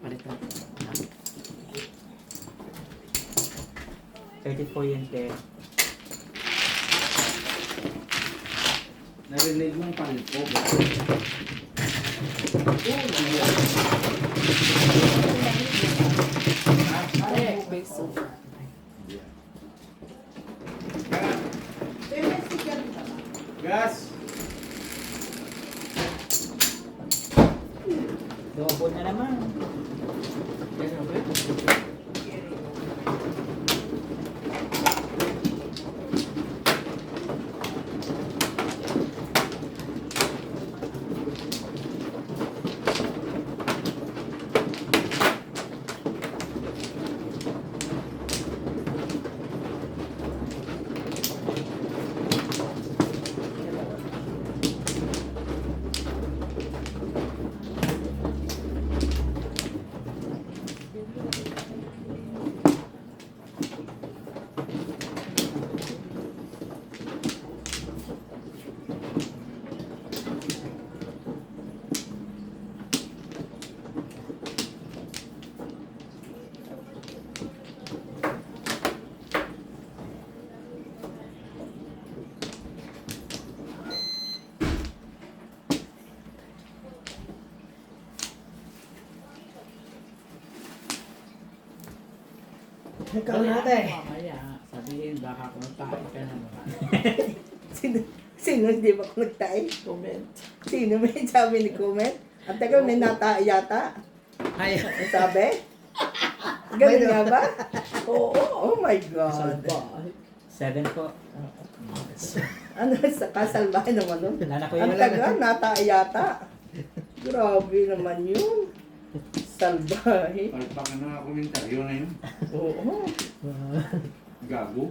Palitan. 34 yun, te. Narinig mong palit ko. Peso. Gas! Double na naman. Gas na ba? Ikaw natin. Mamaya, sabihin baka kung tayo ka naman. Sino hindi ba ako nagtae? Comment. Sino may sabi ni comment? At teka, may natae yata. Ay, Ang sabi? Ganun nga ba? oo. Oh my God. Salbahe. 7 po. Ano sa kasalbahe naman nun? Nana ko Ang yun. taga, natae yata. Grabe naman yun. Salbahe. Palpakan na nga komentaryo na yun. Oo. Gago.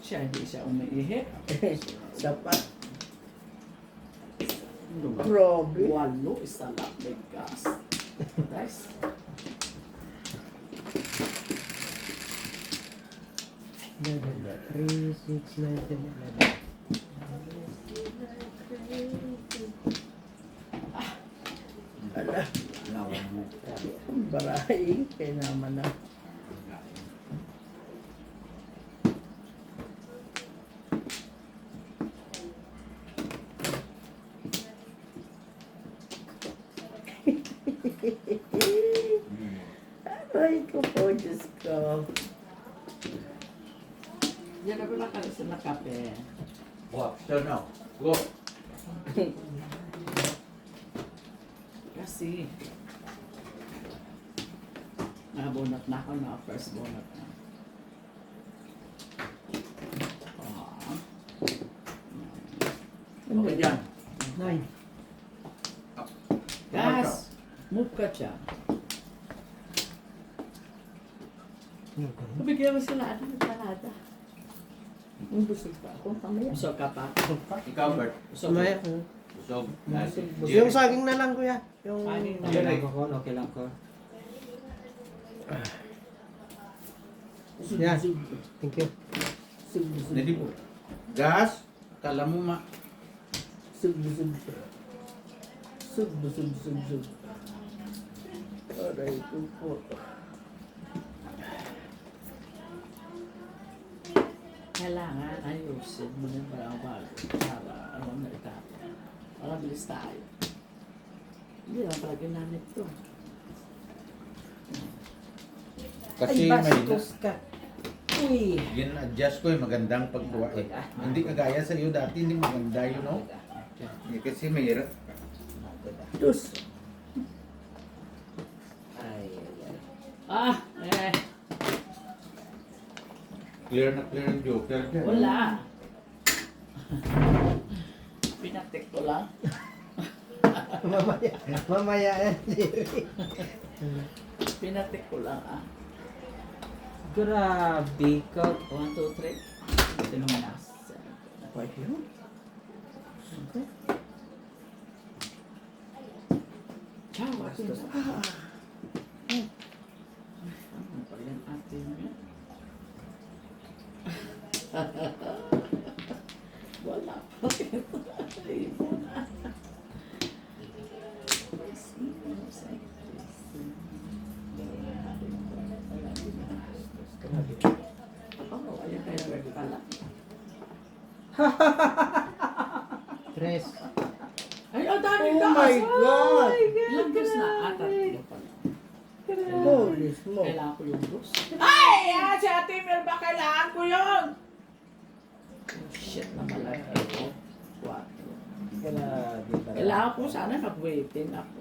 Siya hindi siya umiihi. Sapat. Grabe. Grabe. 8, isa lang may gas. Guys. Three, 6, 9, 10, 11. Ala, Lawan mo. baray. Kaya naman na. Aray ko po, Diyos ko. Yan ako nakalisin na kape. Wow, so now. Go. Kasi, nabunot na ako na first bunot na. Ah. Okay dyan. 9. Gas! Move ka siya. Bigyan mo sila ano ng parada. Busog pa ako. Kamaya. Busog ka pa. Ikaw, Bert. Busog Sumaya. Busog. Nasi. Yung saging na lang, kuya. Yung... Saging na. Okay lang ko. Okay lang ko. Yan. Thank you. Hindi po. Gas. Kala mo ma. Sub. Aray ko po. Kailangan ayusin mo yung bago para alam na itapon. Para bilis tayo. Hindi lang pala ginamit to. Kasi Ay, may bastos ka. Uy. gin-adjust ko yung magandang pagkuha eh. Hindi kagaya sa iyo dati, hindi maganda yun, no? Eh, kasi mahirap. Diyos. Ah! Eh! Clear na clear yung joker dyan. Wala! Pinatik ko lang. Mamaya yan. Pinatik ko lang ah. Grabe ka. 1, 2, 3. Ito naman na. Pwede yun. Okay. Ciao! Bastos. Ano pa yan atin yun? Wala pa rin. Libo na. Oh, ayan kayo na pala. Tres. Ay, oh, dami Oh ka! my God! Ilang dos na? Tatlo pala. Holy smoke. Kailangan ko yung dos. Ay! Si Ate Mel ba kailangan ko yun? Oh, shit na malaki. Oh, 4. Kailangan ko sana mag-waiting ako.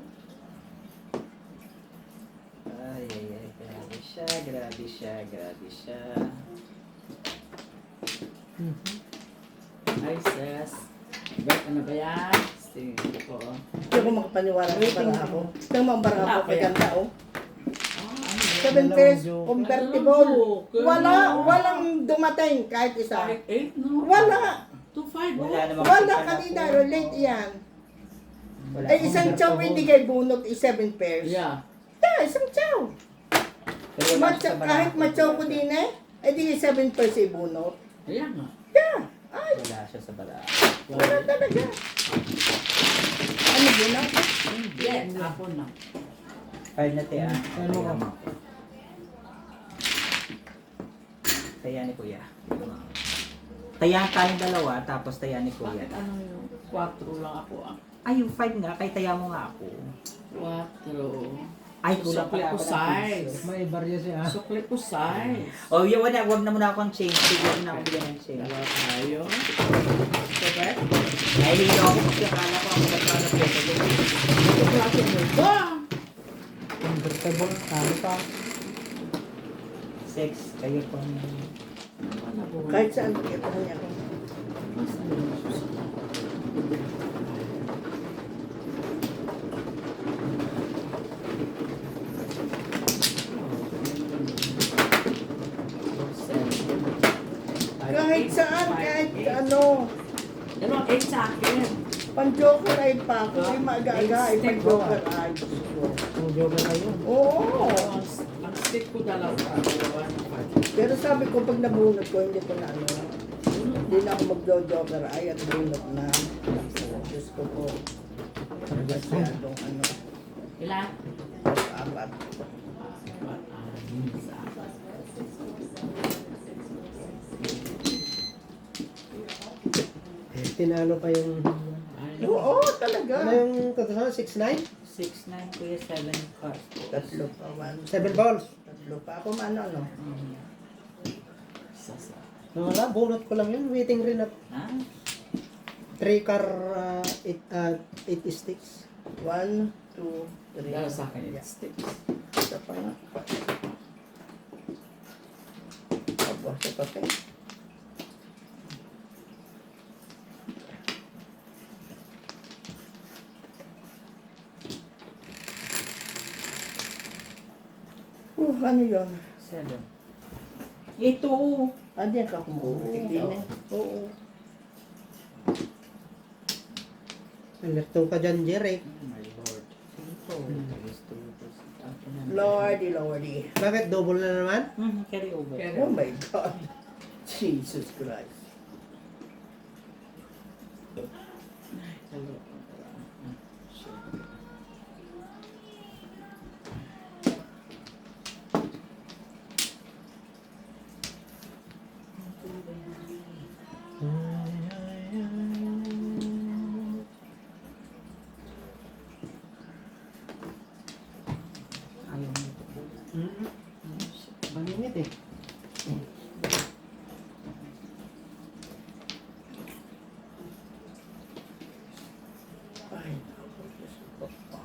Ay, ay, ay. Grabe siya, grabe siya, grabe siya. Ay, sis. Bet, ano ba yan? Tingin ko. Hindi ako makapaniwala sa baraha ko. Tingnan mo ang baraha ko, kaganda oh. Ano 7 pairs, convertible. Joker. Walang dumating kahit isa. Kahit 8, no? Wala. 2-5, Wala namang Wala kita na kanina, po. relate yan. Wala Ay, akong isang convertible. chow hindi kay bunot, 7 pairs. Yeah. Yeah, isang chow. Pero wala siya sa Kahit baraha. machow ko din eh di 7 pairs ay bunot. Ayan nga. Yeah. Ay, Wala siya sa baraha. wala talaga. Ano bunot? Yes, ako na. Card na tiya. Ano ka? Taya ni Kuya. Taya tayong dalawa, tapos taya ni Kuya. Bakit ano yung 4 lang ako ah? Ay, yung 5 nga, kay taya mo nga ako. 4. Ay, kulang Sukli pala ko ako ng size. piso. May barya siya. Sukli ko size. Oh, yun, wag na muna akong change. Sige, wag na akong bigyan ng change. Dalawa tayo. Correct? Ay, hindi ako kasi akala ko ako nagkala po. Ito klase mo ba? Convertible. Talo pa. 6, kayo po. Kahit saan, kita niya ako. Mas ano yung susunod? Kahit saan, kahit ano. Dalawang 8 sa akin. Pan-joker ay pa ako. Ay maaga-aga ay pan-joker ay. Ang joke kayo. Oo. Ang stick ko dalawa. Dalawa ng 5. Pero sabi ko, pag nabunot ko, hindi ko na ano. Hindi na ako mag-joker ay at bunot na. Diyos ko po. Masyadong ano. Ilan? Apat. Tinalo pa yung... Oo, talaga. Ano yung totoo? 6-9? 6, 9, Kuya, 7 cards po. Tatlo pa, one. 7 balls. Tatlo pa ako, ano. Sasa. Wala, bunot ko lang yun. Waiting rin at Ha? 3 car 8 sticks. 1, 2, 3. Dalawa sa akin yung sticks. Isa pa nga. Aba, sa papel. Ano yun? 7. Ito. Diyan ka kumuha. Din eh. Oo. Alerto ka dyan, Jerry. My Lord. Sige po. Lordy, Lordy. Bakit? Double na naman? Carry over. Oh my God. Jesus Christ. Ayaw mo ito po. Malimit eh. Ay, naku, Diyos ko po.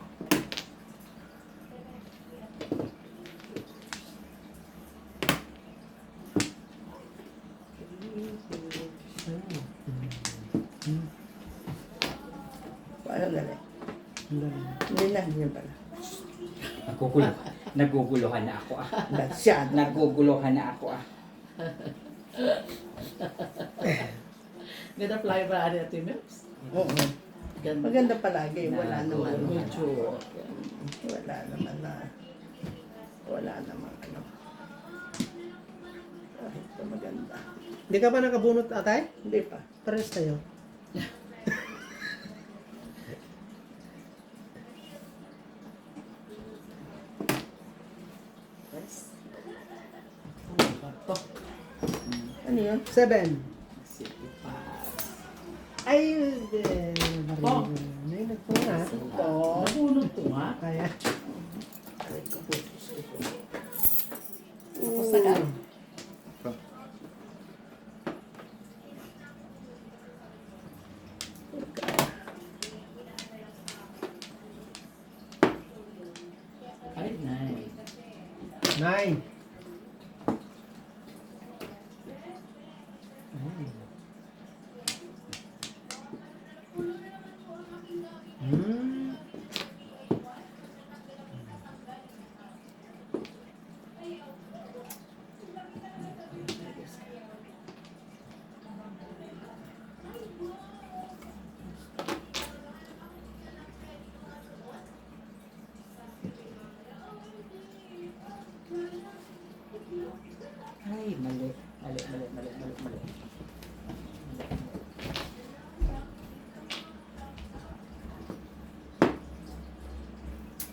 Paano dali? Hindi na pala. Naguguluhan na ako ah. Masyado. Naguguluhan na ako ah. Ganda fly ba ari at Milks? Oo. Ganda. Maganda palagi. Wala Na- naman. Medyo. Wala naman na. Wala naman ano. Ay, ito maganda. Hindi ka pa nakabunot, atay? Hindi pa. Pares tayo. yun? 7. City Pass. Ay, Oh. May nagpuna. Oo. Nabunod to nga. Kaya, Ay, kaputos ko po. Tapos agad. Ay, nice. 9. Hmm. Ay, mali. Mali.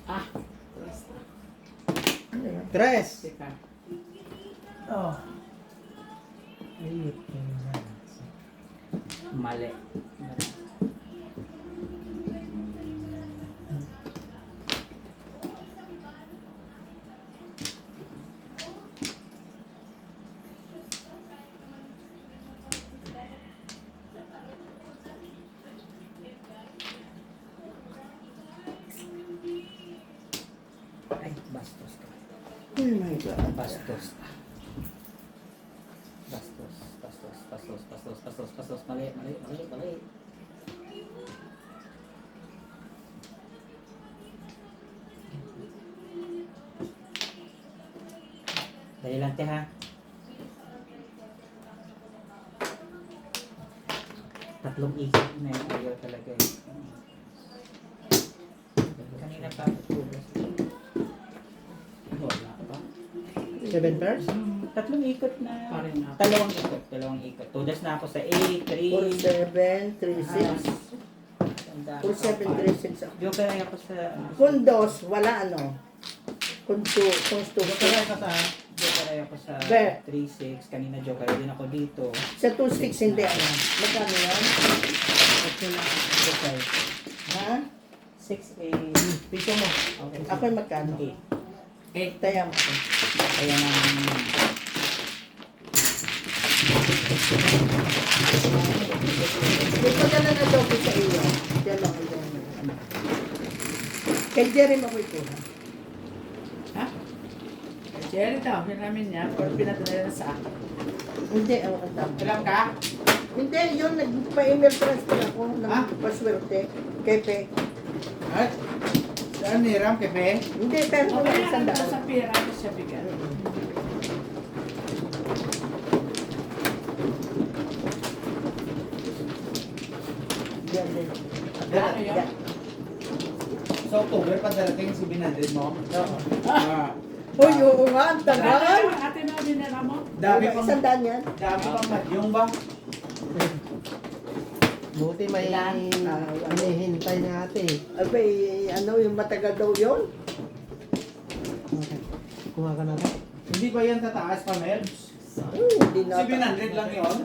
Ah, 3. teka. Oh. Ayun. Mali. Ay, bastos ka. Oh my God. Bastos. Mali. Dali lang, te, ha? Tatlong isip na yun. Ayaw talaga eh. Kanina pa ako tugas. Wala pa. 7 pairs? Tatlong ikot na. Parin na. Dalawang ikot. Tudas na ako sa 8, 3. 47, 36. 47, 36 ako. Joker ay ako sa... Kung dos, wala ano. Kung two, Joker ay ako sa Be. 3-6. Kanina joker din ako dito. sa 2-6 hindi ano. Magkano yan? Joker. Ha? 6-8. Piso mo. Okay. Ako'y magkano? 8. Taya mo. Kaya nang... Kung pagkano na doble sa iyo, yan lang ang ganyan. Kay Jerry mo ko ikuha. Ha? Jerry daw, yun namin niya. Pero pinadala na sa akin. Hindi, ang tama. Ilang ka? Hindi, yun, nagpa-email transfer ako ng paswerte. Kay Pe. At, saan ni Ram, Kepe? Hindi, pero Okay, wala isang ano daan. sa pera ko siya bigyan. Yan din. Ano yun? Yan. Sa October pa darating si Binandred mo? Oo. Ah, Uy, oo nga, ang tagal. Ate mo, binera mo? dami pang, Isang daan yan. dami pang madyong ba? Buti may hinihintay na ate. Abay, ano, yung matagal daw yun? Kuha ka na rin. Hindi ba yan tataas pa, Melbs? Hindi na. 700 lang yun?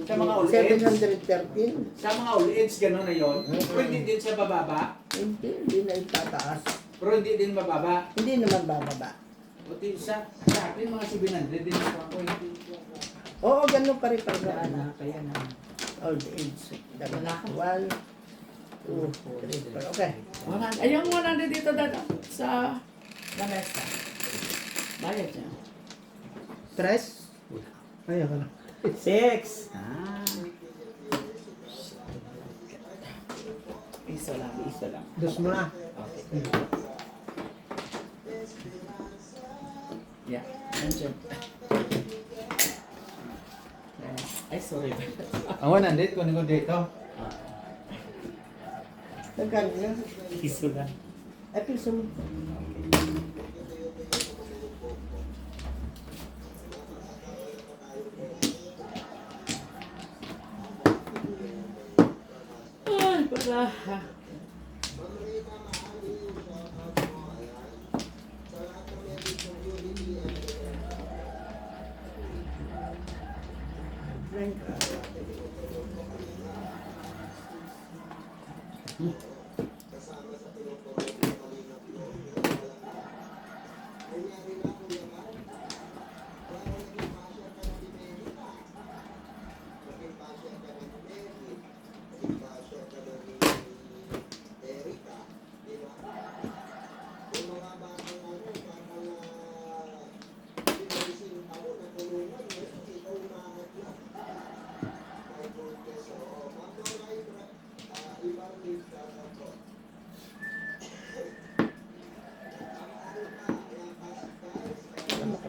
Sa mga old age? 713. Sa mga old age, gano'n na yun? Pwede din siya bababa? Hindi na itataas. Pero hindi din bababa. Hindi naman bababa. Buti sa akin, mga 700 din ako. Oo, ganun pa rin pag Kaya ano, na, kaya na. old age. Wala ka. 1, 2, 3, 4. Okay. Ayun mo na dito dada sa lamesa. Bayad niya. 3? Ayaw ka na. 6. Piso lang. Isa lang. Dos mo na. Okay. Yeah. Nandiyan. Ay, sorry. Ang 100, kunin ko dito. Nagkano yun? Piso lang. Ay, piso mo. Ay, para.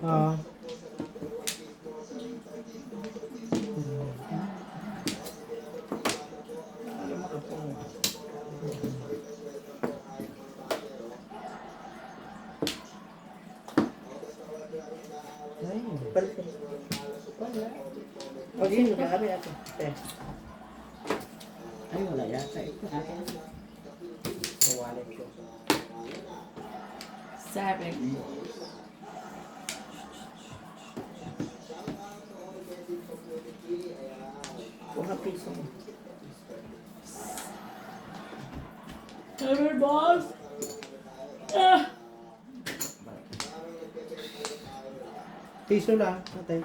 Oo. Ay, Perfect. O, sino gabi ako? Ay, wala yata ito. Sa wallet ko. 7. Kuha piso mo. Seven balls. Ah! piso lang. Ate.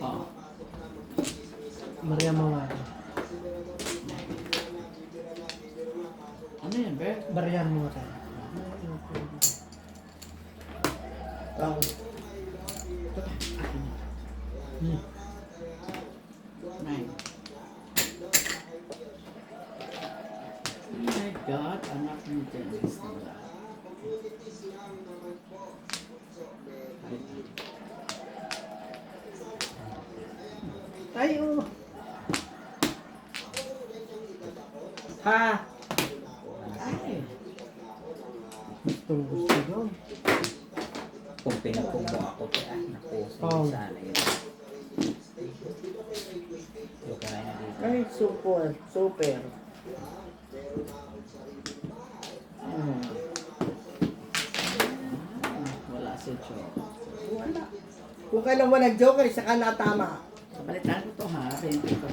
Oh. Maria mo nga. Ano yan, Be? Bariyan mo nga. Ang Hmm. 9. Oh my God, anak ni Dennis nila. Ay, oh. Ha! Ay, Gustong gusto yun. Kung pinagpumbo ako kaya naku, Oh. sana yun. Yung kaya na dito. ay, super. Super. wala si Joe. Wala. Kung kailan mo nag-joker, saka natama. Balitan ko to ha, 20 ko.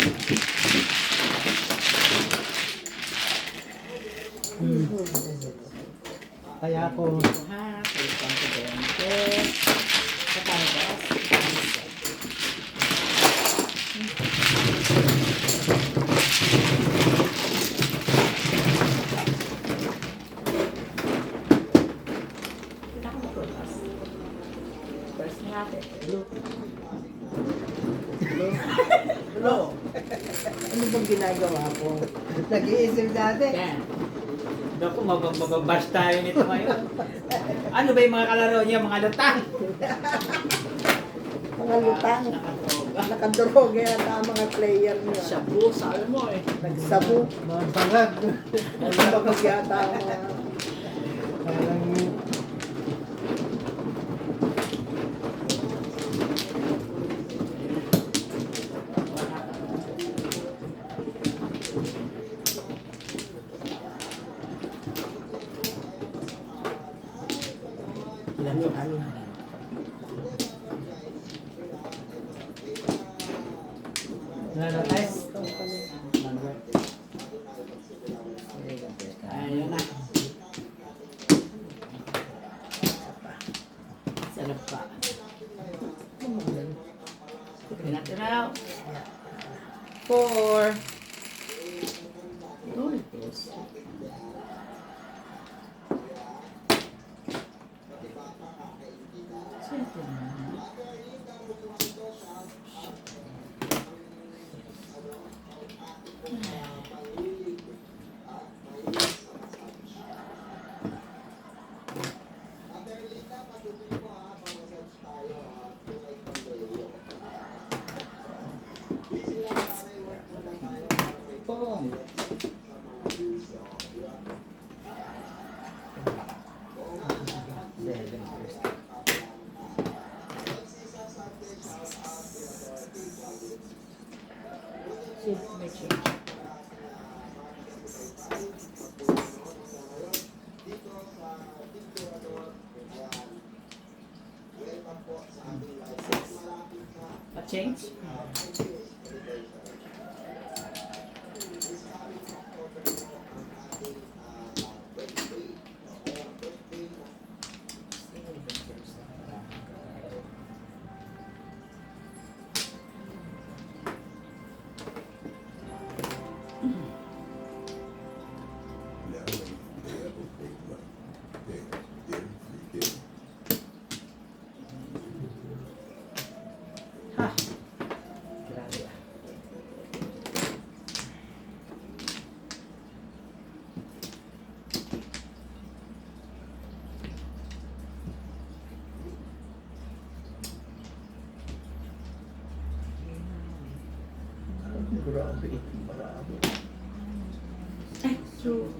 Kaya ako, Ito ha, balitan ko 20. Sa Panggas. First natin, blue. Hello. Ano bang ginagawa ko? nag-iisip dati. Yan. Naku, mababash tayo nito ngayon. Ano ba yung mga kalaro niya, mga lutang? Mga lutang. Nakatoga. Nakadroga yata ang mga player niya. Shabu, sabi mo eh. Nagsabu. Mga bangag. Nagbabag yata ang mga... Parang Ilan yung ano? wala na tayo. Ayun na. Sarap pa. Pinatiraw. 4. Dulces. Siyempre naman. Pong. Seven first. See, make sure. A change?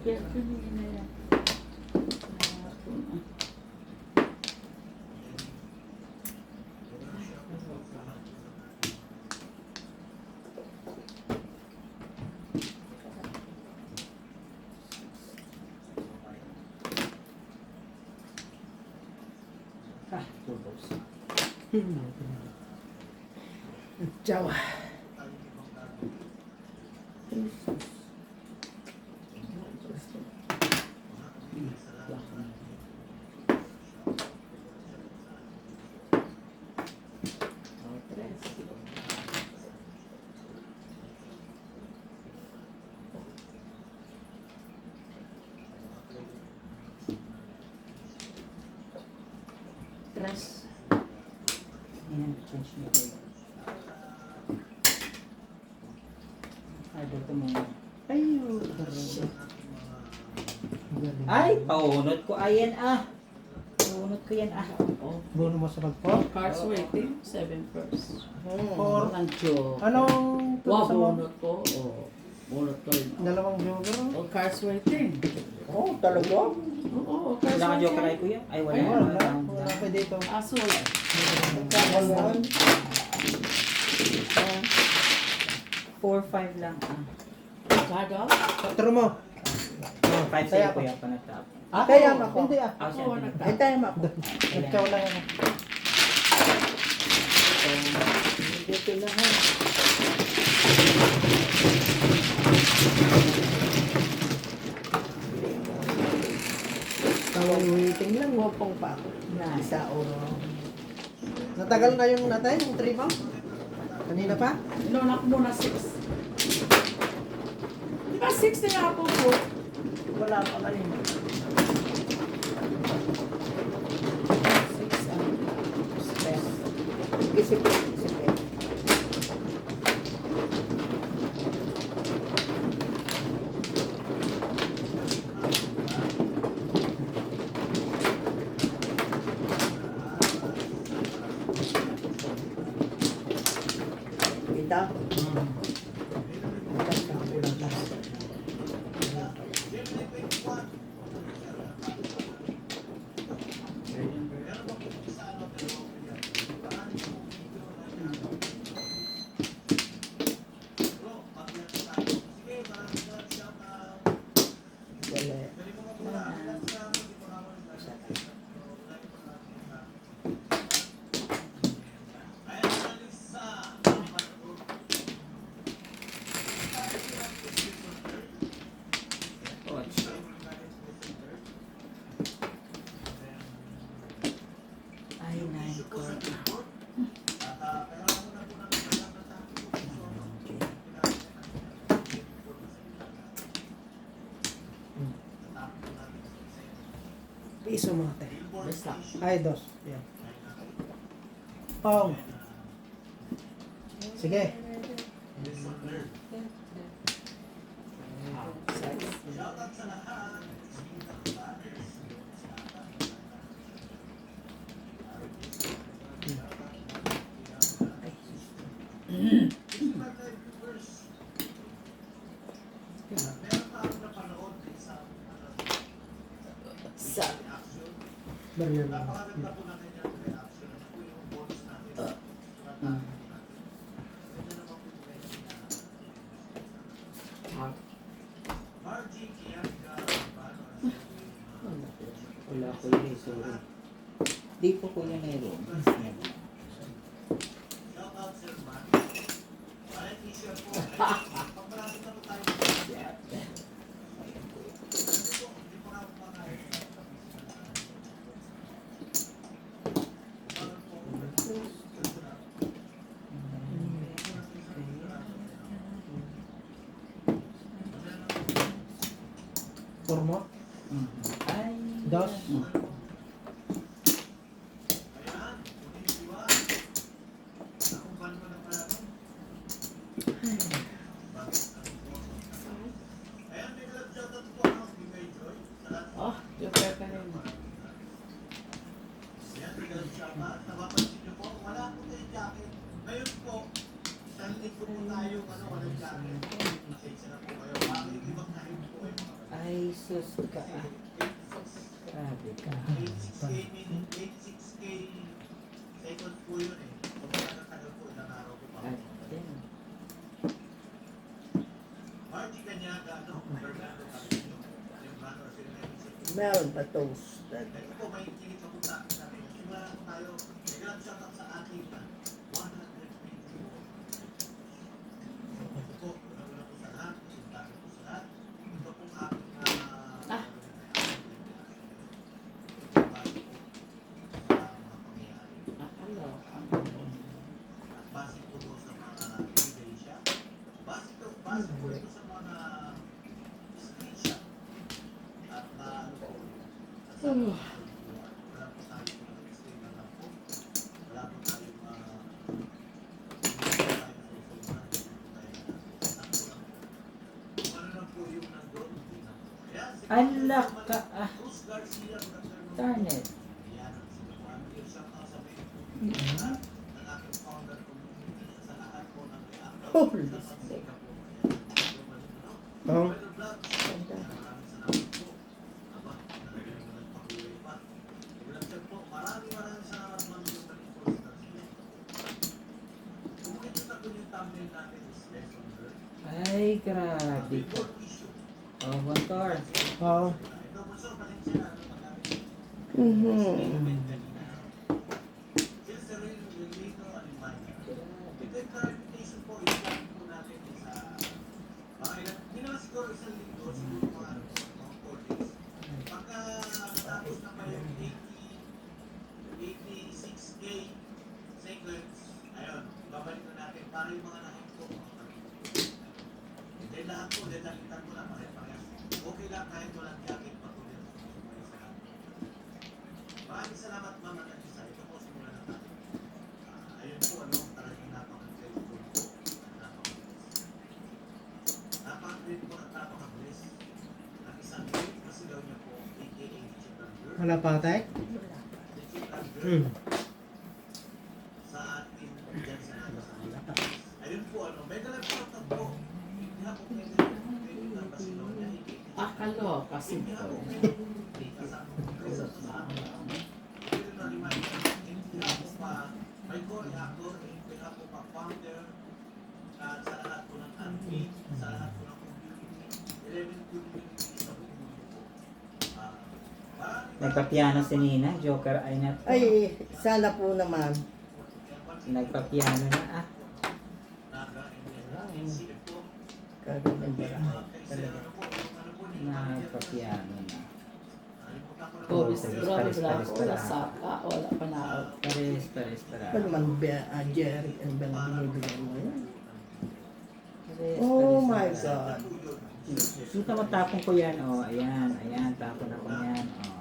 Yes, yun na yan. Ah, tubos. Jawa. Tres. Ayan, change mo ko. Ay, dito mo. Ayun. Ay, paunod ko. Ayan ah. Paunod ko yan ah. Oh. Bono mo sa pagpo. Cards waiting, 7 first. Or Ang joke. anong Wow, tuloy mo? bunot ko. Oh, bunot ko rin. Dalawang joker. Oh, cards waiting. Oh, talaga? Oo, cards Wala ka waiting. joker ay kuya? Ay, wala. Ay, Wala. Wala pa dito. Aso wala. Kakaroon. 4-5 lang ah. Saga? Turo mo. 5 Kaya sa'yo pa. kuya panatap. Kaya ako. Hindi ah. Ako siya. Ako, din. Ay, tayo ako. Ikaw lang yan. Dito lang ha. Tawang waiting lang, wapong pa ako. Isa oro. Natagal na yung natin, yung 3 mo? Kanina pa? Inunak mo na 6. Di ba 6 na yung ako po? Wala pa kayo. 6 ang stress. Isipin, isipin. Kita? Basta ulang lahat. Wala. Ay, nine ko. Piso mo ate. Basta. Ay, 2. Yan. Pong. Sige. Sa. Baril lang. Wala ko yun, sorry. Di po kuya meron. Formo. Ay. 2. Oh, joker ka rin. Ay, sus ka. Grabe ka. Atin. Meron pa toasted. Ah, akala. Oh. Alak ka. Ah. Darn it. Holy Oh. Ay, grabe ka. Oh, Bontor. Oh. Wala pa tayo? Hmm. Akala kasi ito. Nagpa-piano si Nina. Joker ay na. Ay, sana po naman. Nagpa-piano na. Ah. Kaganda talaga. Nagpa-piano na. Pobis, Paris, grabe Paris, ba Paris, ako? Paris. Nasaka, wala pa na ako. Pares, pares, pares. Ano naman, Jerry, ano ba na binibigay mo yan? Pares, Oh pares, my pares. God. Dito matapon ko yan. Oh, ayan, ayan. Tapon ako yan. Oh,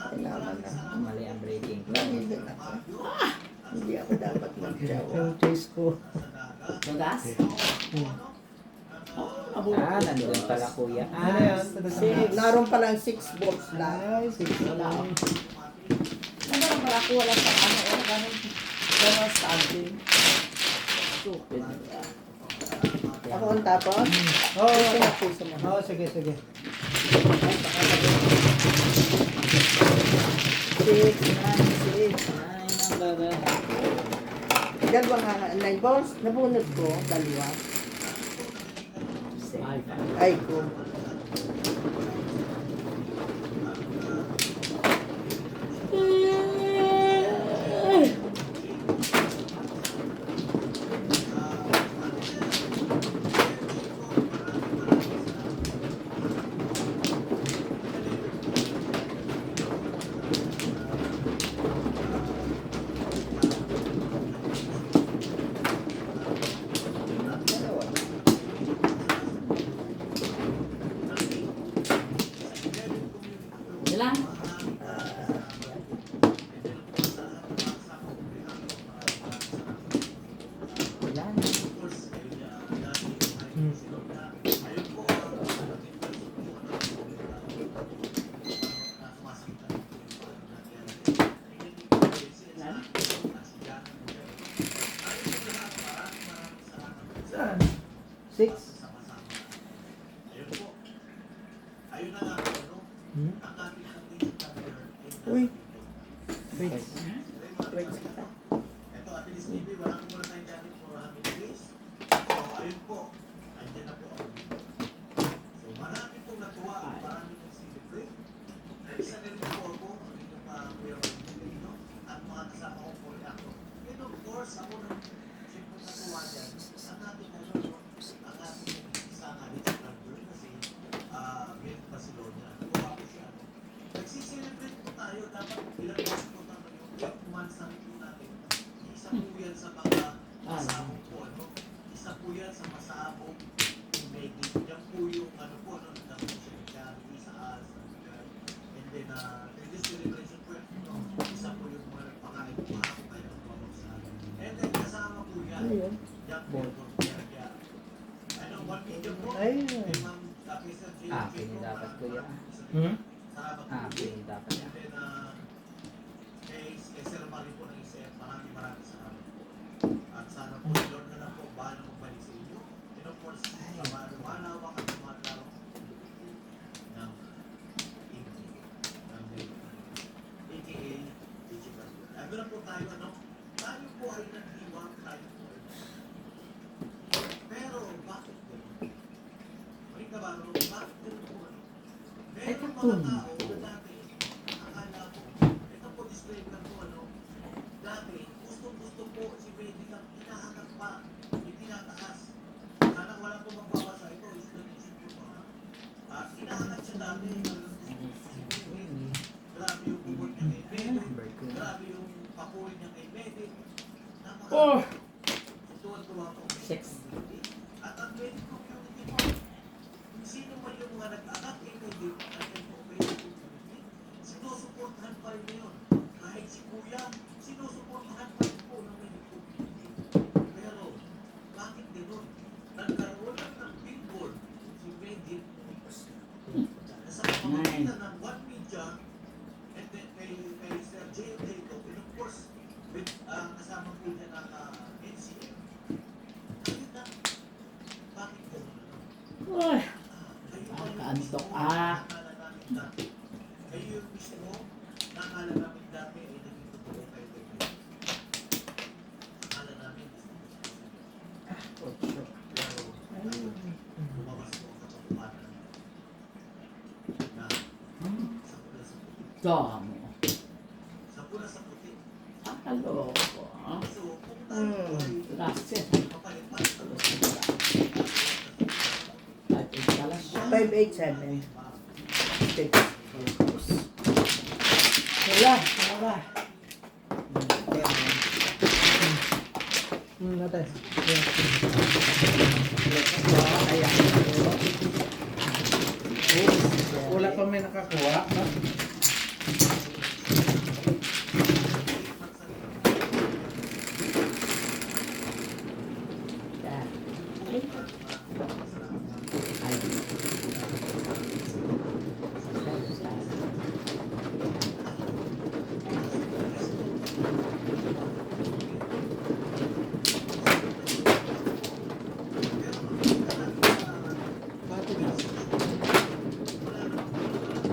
Kailangan na. mali ang breaking ko. Nalilin ako. Hindi ako dapat magjawa. Yung choice ko. Tugas? Ah, nandun pala kuya. Ano Ah, yan? Naroon pa lang 6 volts lang. Ay, sige. Wala ako. Naman para ko wala sa ano, ganun standing. Stupid. Ako ang tapos. Oh, Ito na puso mo. oh, sige, sige. 6, 9, 6, 9, number. Dalawang 9 volts. Nabunod ko. Dalawa. Ay, Ay ko. ilan? Ilan? Hmm. Saan? 6. Uy, Wait. wait. Ito, Ate Liz TV, wala ko muna tayong gamit for 100 days. So, ayun po. Andiyan na po ako. So, marami pong natuwa. Marami pong celebrate. Isa na rin po ako. Ang inyong Kuya Rodrigo. At mga kasama ko po ako. And of course, ako na siyempre natuwa dyan. Ang ating ang ating isa nga rin sa London kasi Milt Barcelona. Natuwa po siya. Nagsiselebrate po tayo. Dapat ilang months po naman yung 8 months na rin po natin. Isa po yan sa mga masabog po, ano? Isa po yan sa masabog Maggie. Yan po yung ano po, ano? Nagdamo siya ng charity sa us. And then, this celebration po yan, no? Isa po yung mga nagpakain po ako kayo ng mga sa akin. And then, kasama po yan. Ayun. Yan po yung kaya. Ano, one video po. Ayun. Kay Ma'am Mr. J. Dapat kuya. Salamat po. Dapat yan. And then, kay Sir Marie po ng ISEF, maraming salamat. At sana po, Lord na lang po, bahala magbalik sa inyo. And of course, sa malawak at lumalawak ng English, ng AKA Digital. Ano na po tayo, ano? Tayo po ay nag-iwag, tayo po ay pero, bakit ganun? Maring kabaro, bakit ganun po, ano? Meron mga tao na dati, akala ko, ito po disclaimer po, ano? Dati, gusto po si Betty lang, hinahanap pa, itinataas. Sana wala po magbabasa ito, is nagisip ko pa. Hinahanap siya dati, si Betty. Grabe yung bubot niya kay Betty. Grabe yung pakuwi niya kay Betty. Oh! Tuwa-tuwa po. Sex. At ang Betty community po, sino man yung mga nag-anak kay Betty, sinusuportahan pa rin ngayon. Kahit si Kuya, sinusuportahan pa rin po ng mga community. Pero, bakit gano'n? Nagkaroon lang ng billboard si Betty. Nasa pamamagitan ng One Media and then kay Sir J. Dito, and of course, with kasama po niya ng NCM. Ayun na. Bakit gano'n? Ay! Kayo Nakakaantok, nakakala namin dati. Kayo yung mismo, nakakala namin dati ay naging totoo kayo kayo. Nakakala namin lumabas po ang katotohanan na sa pula sa puti. Damo. Sa pula sa puti. Nakaloko. So, kung tayo ay Lasit. mapalipan sa At ikalas. 587. Six. Wala. Wala. Natin. wala pa may nakakuha.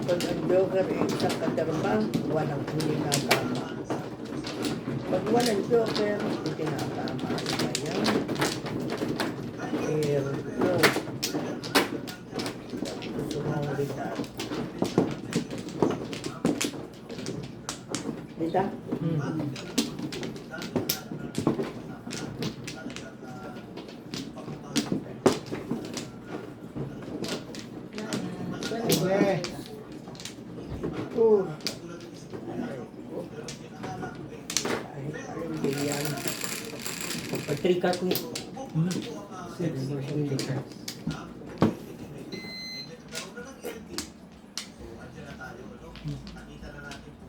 Pag ang joker ay isang kadarma, walang hindi na tama. Pag walang joker, hindi na tama. Kaya, airpo. Sumungitan. Dita? Okay. Oh. Ay, hindi yan. Pag-trika ko yun.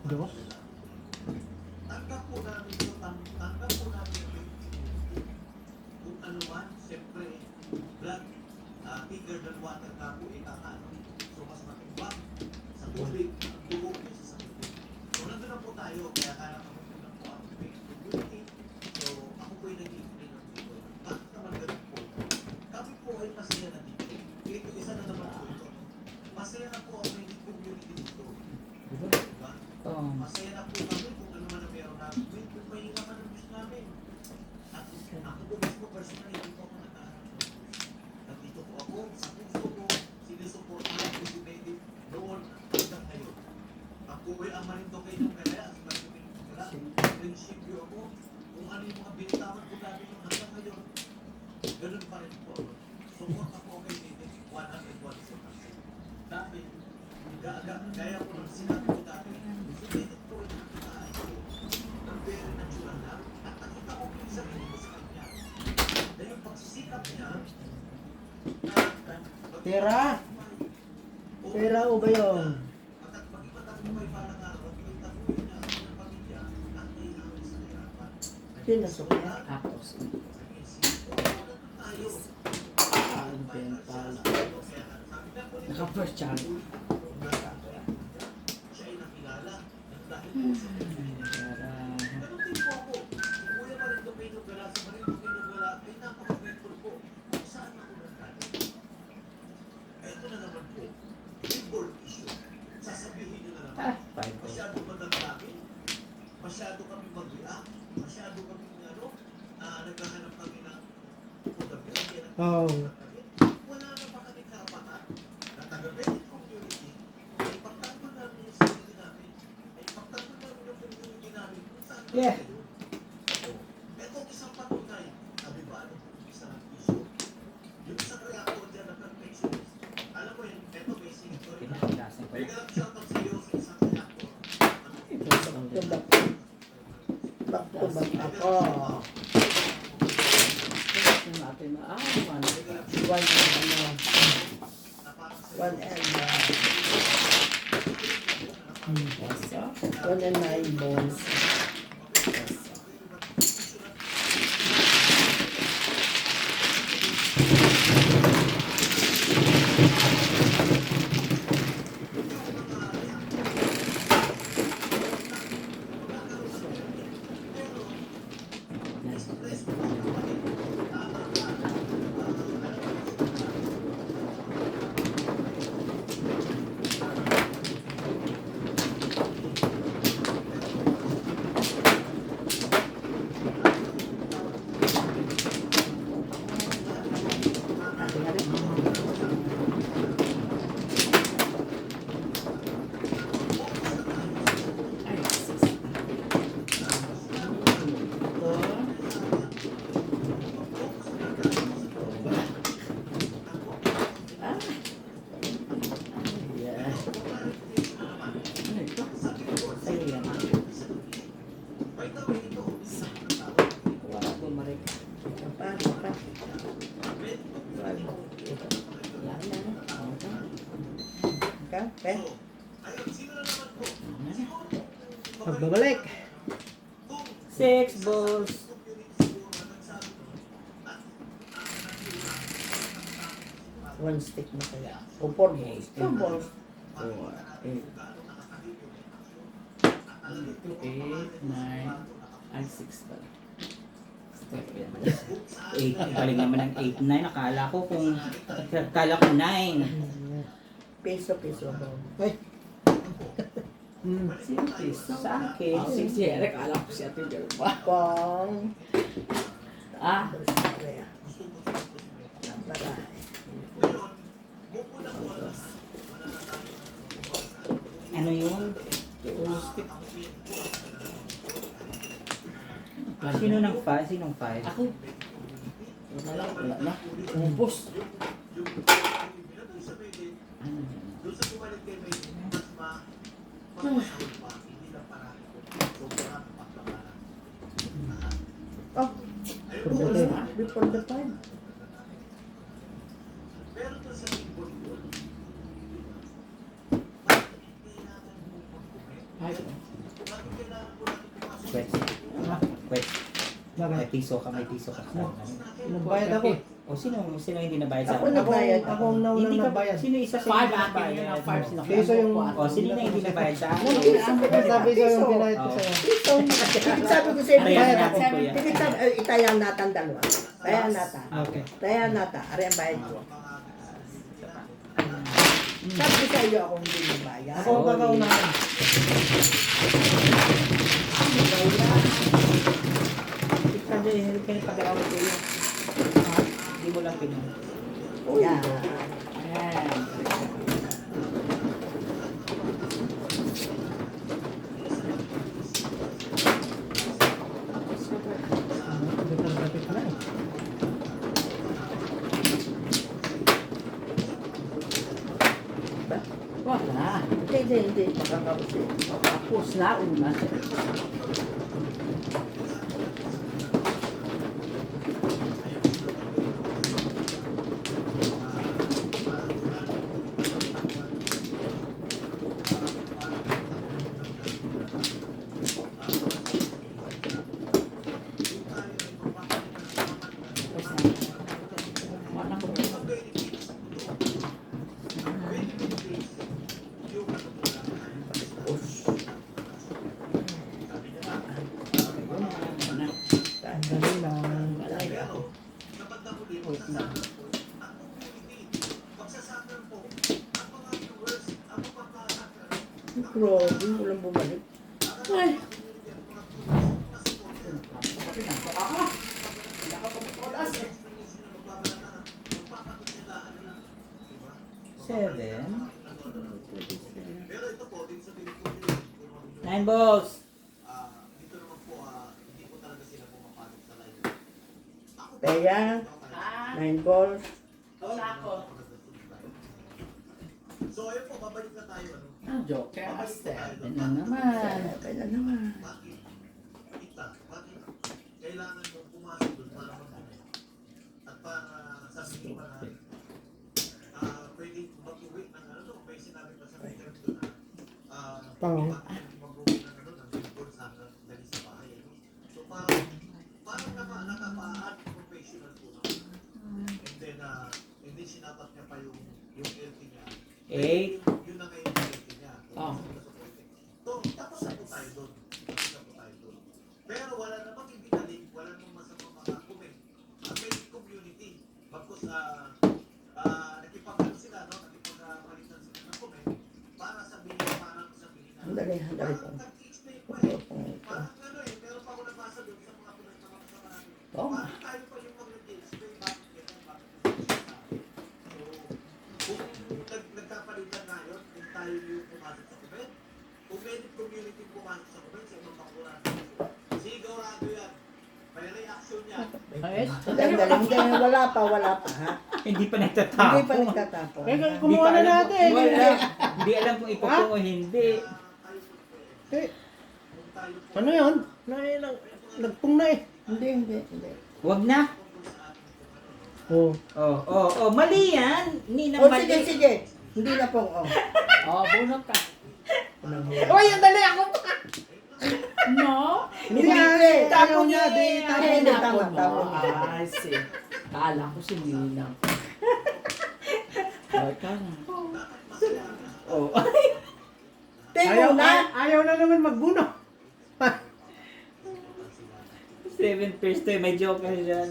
Dos. Tanggap po namin ito, tanggap po namin ito. Kung ano man, siyempre, blood, bigger than water na po ikakano. So, mas matimbang sa tubig, ang dugo niya sa sakit. So, nandun na po tayo, kaya kaya kami na po ang community. So, ako po yung nag-i-explain ng dito. Bakit naman ganun po? Kami po ay masaya na dito. Ito, isa na naman po ito. Masaya na po ang community dito. Diba? Masaya na po kami kung ano man ang meron namin. Kung mahirap man ang gusto namin. At ako po mismo personal, hindi po ako nag-aaral. Nandito po ako, sa puso ko, sinusuportahan ko si Betty noon hanggang ngayon. Ako ay ang Marinduque ng Galaya, sa Marinduque ng Galaya. Prinsipyo ako, kung ano yung mga binitawan ko dati yung hanggang ngayon, ganun pa rin po. Support ako kay Betty, 101%. Dati, gaya ko ng sinabi ko dati, si Betty po ay nakitaan ko ng very natural lang at nakita ko yung sarili ko sa kanya. Na yung pagsisikap niya, Pera! Pera o ba yun? at pag-ibatang mo ay parang araw, pinagtapuin niya ang kanyang pamilya at may namin sa hirapan. Pinasok niya. Ako si Tayo, Ang Bentala. Naka-first channel. siya ay nakilala ng dahil po sa Ganun din po ako. Si Kuya Marinduque ng Galaya, sa Marinduque ng Galaya, ay napaka-grateful po kung saan ako nagkali. Ito na naman po, billboard issue. Sasabihin nyo na naman, masyado madagdamin, masyado kami mag-react, masyado kami naghahanap kami ng photography. Oo. Wala na pa kami karapatan na taga-Benin community ay ipagtanggol namin yung sarili namin, ay ipagtanggol namin yung community namin kung saan kami Yeah. ngayon. So, eto isang patunay, sabi ba ano kung isa ng issue? Yung isang reactor dyan na perfectionist. Alam mo yun, eto basic story na. May ganap shoutout sa iyo sa isang reactor. Back to back ako. Natin na One and 9 balls. Okay? Pagbabalik. 6 balls. One stick na kaya. O 4 balls. 2 balls. 4, 8, 9, ay 6 ba? Step yan. 8. Galing naman ng 8, 9. Akala ko 9. Piso-piso ba? Ay. Sino piso? Sa akin. Si Eric, alam ko si Ate Jerba. Pong. Ah, Kaya. Maray. Ano yun? Sino ng 5? Sinong 5? ako. Wala na. Umubos. Ano yan? Doon sa bumalik kay May, mas masahol pa, hindi lang parang sobrang pagkakalan. Oh, Ayun po, before the time. pero doon sa billboard yun, kailangan mo mag-comment. Ay, Bakit kailangan ko natin pumasok? Wait. Wait. May Bakit? piso ka. Nagbayad ako. O sino hindi nabayad sa Ako nagbayad. Ako ang naunang Hindi ka nagbayad. Sino isa sa 5 hindi akin yun, nabayad? ang 5 sila. Piso yung- O sino na hindi nabayad sa akin? Sabi ko yung binayad ko Oo. sa'yo. Piso. Sabi ko sa'yo, Aray, bayad anak ako. ko, kuya. Itayan natin dalawa. Tayan nata. Okay. Tayan nata. Ari ang bayad ko. Sabi ko sa iyo ako hindi nabayad. Ako ang kakaunahan. Kasi pinapagawa ko yun. Hindi mo lang pinuha. Yan. Ayan. Dito pala eh. Wala. Hindi. Makakapos eh. Tapos na una. Tapos na. Wala ko. Wala. Dali lang. Kapag nahuli, Wait na. ang community, magsasuffer po, ang mga viewers, ang magpapasuffer, Grabe, walang bumalik. Ay. Seven. pero ito po, din sa Pilipinas, 9 balls. dito naman po, hindi po talaga sila pumapasok sa live. Ako po, Kaya, 9 balls. Wala ako. so ayun po, babalik na tayo. Ano? Ang joker. Seven na naman. Kaya naman. Bakit? Bakit kailangan mong pumasok doon para mag-uwi? At para sabihin pa na pwede mag-uwi ng ano, may sinabi pa sa video doon na Tama. bakit mag-uwi ng ano, ng billboard sa dali sa bahay. Ano? So parang nakapaan professional po. No? And then sinapat niya pa yung LT niya. 8. Yun na ngayon yung LT niya. Oh. So, tapos na po tayo doon. Tapos na po tayo doon. Pero wala namang ibinalik, wala namang masamang mga comment. Ang may community, bagkus nakipagano sila, no? Nakipagpalitan sila ng comment para sabihin, parang sabihin na. Andali po. Parang nag-explain pa eh. Parang ano eh, pero pa ako nabasa doon sa mga comment na mga kasama namin. Oo. Parang tayo pa yung mag-explain bakit ganyan, bakit ganyan. So, kung nagkapalitan na yun, kung tayo yung pumasok sa comment, kung may community pumasok sa comment, sa ibang bakuran, sigurado yan. May reaction yan. Ay, Hindi, wala pa ha. Hindi pa nagtatapon. Hindi pa nagtatapon. Kaya Hindi kumuha pa na alam kung- natin. Wala. Hindi alam kung ipapong o hindi. Eh, ano yun? Nagpung na eh. Hindi. Wag na. Oh. Oh. Mali yan. Hindi na O mali. sige. Hindi na pong oh, bunot ka. Uy, ang dali ako. No? Hindi nga. Tapon Ayaw niya niya. Di eh. tapon Hindi, niya. tama. Ay, si. Kala ko si Ninang. Ay, kala. Oh. Tingnan na. Ayaw na naman magbuno. 7 first time. May joker siya.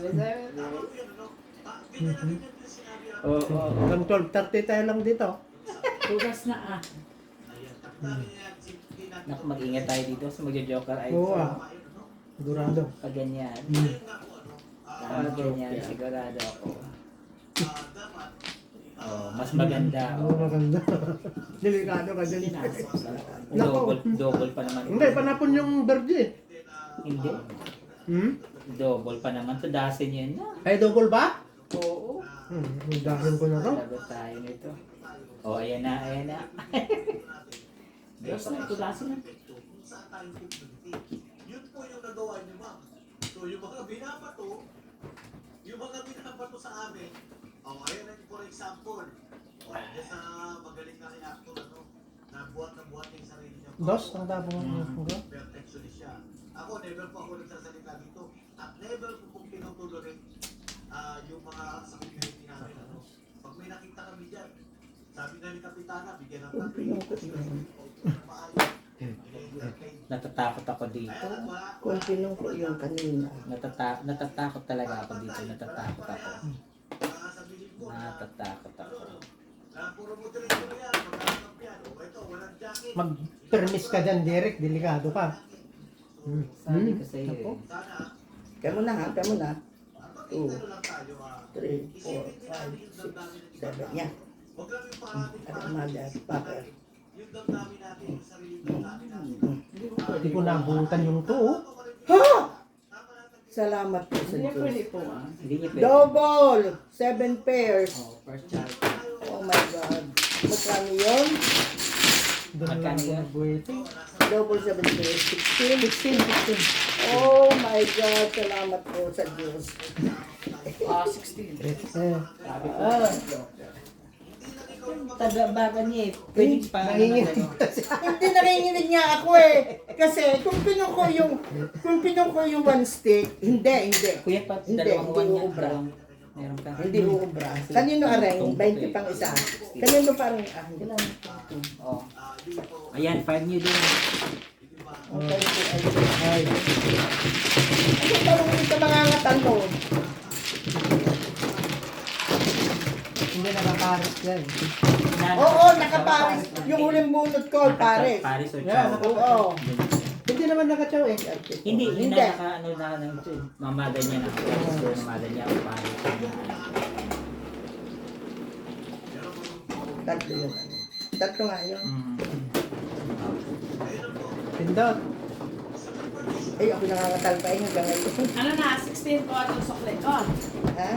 Oh. Hanggang 12:30 tayo lang dito. Tugas na ah. Naku, mag-ingat tayo dito sa magjo-joker ay Oo Sigurado. pag ganyan. Pag ganyan, sigurado ako. Oh, mas maganda. Oo, Oh. maganda. Delikado ka dyan. Double pa naman. Hindi, panapon yung Berge. Hindi. Double pa naman. Tudasin yan na. Ay, double ba? Oo. Dahin ko na to. Lagot tayo nito. Oh, ayan na. Diyos na, tugasin na. Saan tayong community? Yun po yung nagawa niyo, ma'am. So, yung mga binabato sa amin, ayan na for example, dyan sa magaling na reactor, na buhat yung sarili niya. Dos, ang tapong Perfectionist siya. Ako, never po ako nagsasalita dito. At never po kong tinutuloy yung mga sa community namin. Pag may nakita kami dyan, sabi na ni Kapitana, bigyan ng Natatakot ako dito. Kung pinungko yung kanina. Natatakot talaga ako dito. Natatakot ako. Na puro mo tuloy-tuloy yan, magkakamp yan. O ito, walang jacket. Mag-permis ka dyan, Derek. Delikado ka. Sabi ko sa iyo. Ako? Sana, Kaya mo na ha, kaya mo na. maging lang tayo. 3, 4, Isipin din 5, namin yung damdamin ng 6, ibang 7. tao. Yan. Huwag lang yung parating At mother, father. yung damdamin natin, yung sarili damdamin natin. Hindi ko pwede. Hindi ko nabutan yung to. Oh. Ha! Salamat po sa Hindi pwede Diyos. po ah. Hindi niya pwede. Double! 7 pairs. Oh, first child. Oh my God. Magkano yun? Doon lang Magkano ako yan? nag-waiting. Double 7 pairs. 16? 16. Oh my God. Salamat po sa Diyos. 16. Sabi ko. Ah. Taga-baga niya eh. Pwede pa. Nahingin. Hindi nakikinig niya ako eh. Kasi kung pinong ko yung one stick, hindi. Kuya pa, Hindi, dalawang hindi one yan. uubra. Meron ka. Hindi uubra. Kanino areng? 20 pang isa. Kanino parang, hindi lang. Oh. Ayan, 5 niyo din. Ang thank you, ay. Ano tanong mo sa mga ngatan mo? Hindi nakakarit yan. Oo, nakaparis. Yung huling bunot ko, pares. Paris o Yeah, chow. Oo. Hindi naman nakachaw eh. Hindi, hindi Hindi. na naka, ano na, ito eh. Mamaga niya na. Mamaga niya ako Paris. Tatlo yun. Tatlo nga yun. Pindot. Ay, ako nangangatalpay hanggang ngayon. Ano na, 16 po atong suklet. Oh, Ha?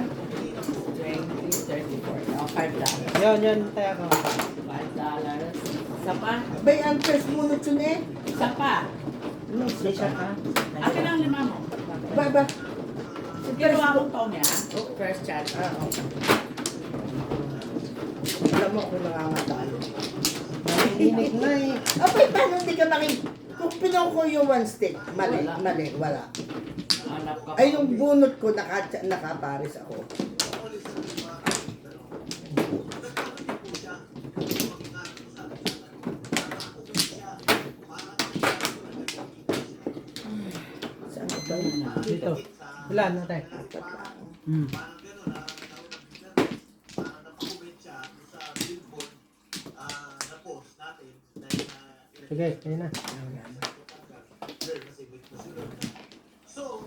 20, 34. Oh, $5. Yan, tayo ko. $5. Isa pa? Bay, ang first bunot yun eh. Isa pa. Ano, Hindi siya ka. Akin ang lima mo. Ba? Ginawa mo to niya. First child. Ah, okay. Alam mo ako nangangatalo. Naiinig na eh. Abay, paano hindi ka kung pinong ko yung one stick, mali, wala. Hanap ka. Ay, yung bunot ko, nakaparis ako. Saan ba yun? Dito. Ilan na tayo? Apat lang. Parang gano'n, parang napakomment siya sa billboard na post natin dahil Sige, kayo na. So,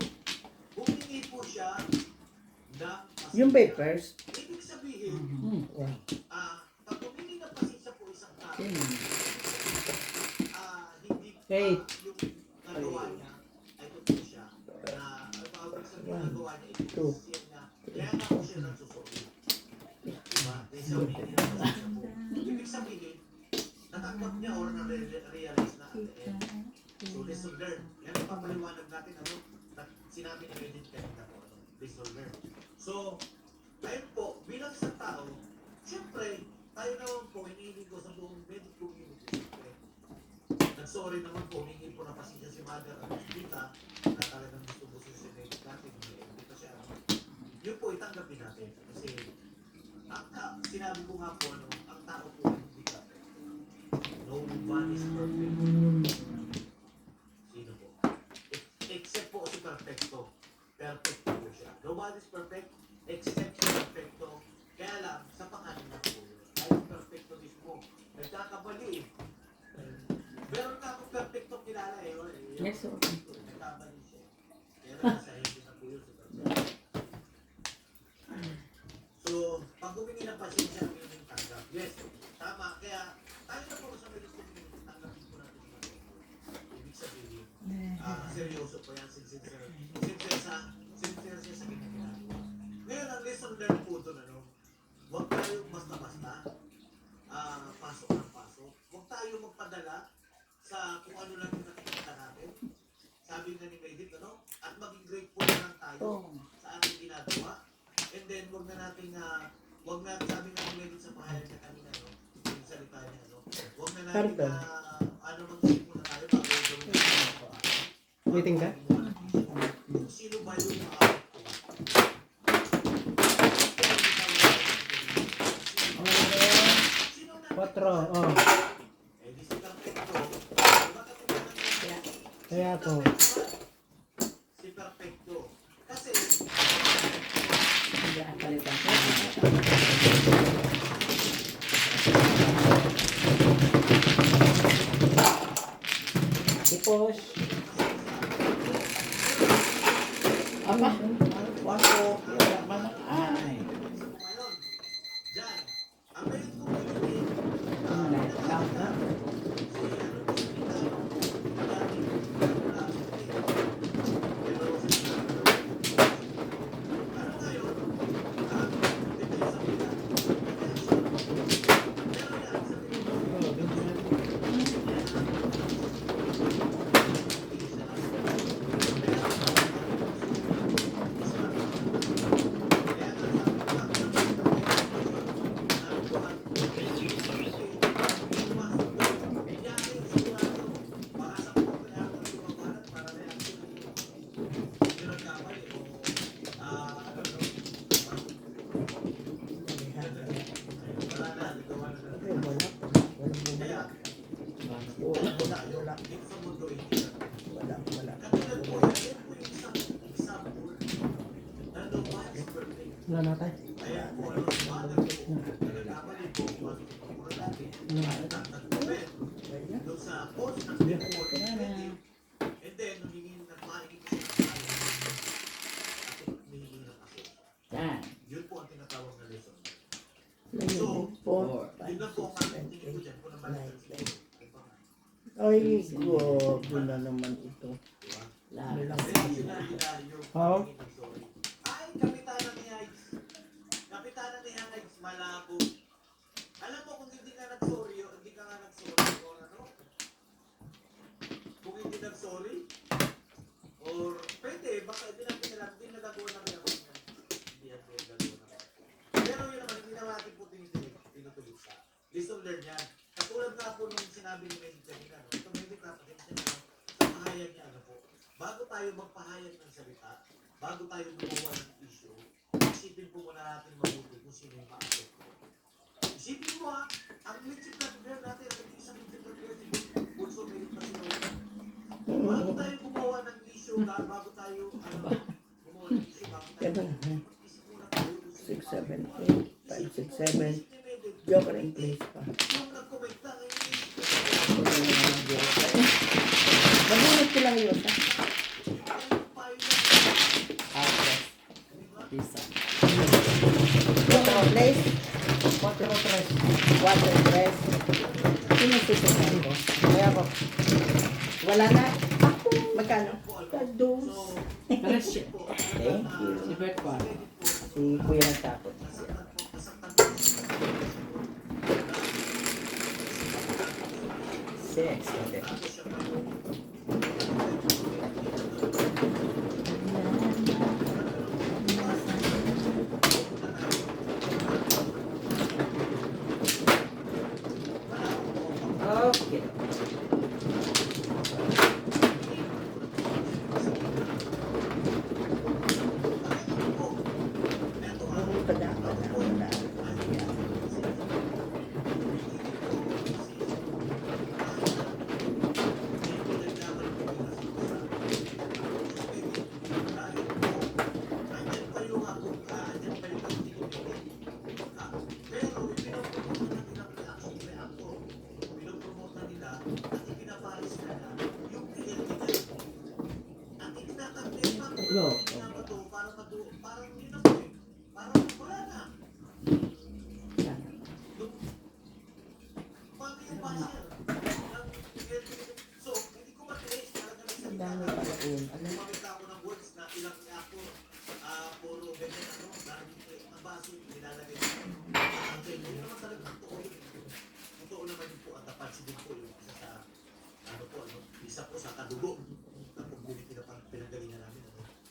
humingi po siya ng Yung papers, ibig sabihin, Yeah. pag humingi ng pasensya po isang tao, hindi Eight. yung nagawa niya ay totoo siya. Na ang tawag sa ginagawa niya, ito siya niya. Kaya nga po siya nagsusulit. Diba? Dahil sa humingi ng pasensya po. Ibig sabihin, natanggap niya or na-realize na at the end. So, lesson learned. Yan ang papaliwanag natin, sinabi ni Reddit kanina po, lesson learned. So, ayun po, bilang isang tao, siyempre, tayo naman po, hinihiling ko sa buong Reddit community, siyempre, nag-sorry naman po, humingi po na pasensya si Mother at kita, na talagang gusto si Reddit natin, hindi pa siya. Yun po, itanggapin natin. Kasi, sinabi ko nga po, ang tao po, hindi ka. No one is perfect. Sino po? Except po si Perfecto. Perfecto po siya. Nobody is perfect except si Perfecto. Kaya lang, sa pangalan na po yun. Ayaw Perfecto mismo. Nagkakabali eh. Meron ka akong Perfecto kilala eh. Yes, sir. Nagkabali siya. Kaya lang, sa hindi na po yun si Perfecto. So, pag humingi ng pasensya, humingi ng tanggap. Yes, tama. Kaya, tayo na po sa mga community, tanggapin po natin siya. Ibig sabihin, seryoso po yan, sincere siya sa ginagawa. Ngayon, ang lesson learned po doon, huwag tayo basta-basta, pasok ng pasok. Huwag tayo magpadala sa kung ano lang yung nakikita natin. Sabi nga ni Reddit, at maging grateful na lang tayo sa ating ginagawa. And then, huwag na natin, sabi nga ni Reddit sa pahayag na kanina, yung salita niya, huwag na natin, mag-isip muna tayo bago gawin natin. Meeting ka? Kung sino ba yung Quatro, oh. Kaya po. Si Perfecto. Kasi, Hindi, palitan. push. Aba, wako, wala ka na. Ay, Ngayon, dyan, ang main community, Ano na, count na? Ay, wala. Walang bumala. Wala. Wala na tayo. Doon sa post ng Deadpool, and then, humingi ng makikinig sa at humingi ng ako. yan. Yun po ang tinatawag na lesson. So, 4, Yun lang po ang aking tingin ko dyan. Kung naman Ay, grabe na naman ito. Lahat. Oo. Ay, kapitanan ni Hikes. Kapitanan ni Hikes, malabo. Alam mo kung hindi ka nag-sorry, o hindi ka nga nag-sorry, or ano? Kung hindi nag-sorry, or pwede, baka hindi natin alam, hindi nagagawa na rin ako. Hindi yan po nagagawa na rin. Pero yun naman, hindi naman natin po tinutuloy sa. Lesson learned yan. Katulad nga po nung sinabi ni Medic kanina, no? Ito Medic napakita niya sa pahayag niya, ano po. Bago tayo magpahayag ng salita, bago tayo gumawa ng issue, isipin po muna natin mabuti kung sino yung maakit. Isipin mo ha, ang legit na girl natin, ang isang legit na girl, si Bunso Medic pa sila. Bago tayo gumawa ng issue, bago tayo gumawa ng issue, bago tayo isip muna tayo kung sino 6, 7, 8, 5, 6, 7. Joker in place pa. yung nagkomenta ngayon. Mabunot ko lang yun. Isa. Joker in place. 4-3. 4, 3. Sino susunod ko? Kaya ko. Wala na. Ako. Magkano? Dos. Presyo. Thank you. Si Bert pa. Si Kuya nagtapon. Six. Okay. Okay. Wala. Yo. Ang dami pala yun. Ano? Makita ko ng words na ilang ako, puro ganyan ano, dahil ang baso nilalagay ko. Hindi naman talaga totoo yun. Totoo naman yun po at napansin din po yung isa sa, isa po sa kadugo ng community na pinagalingan namin.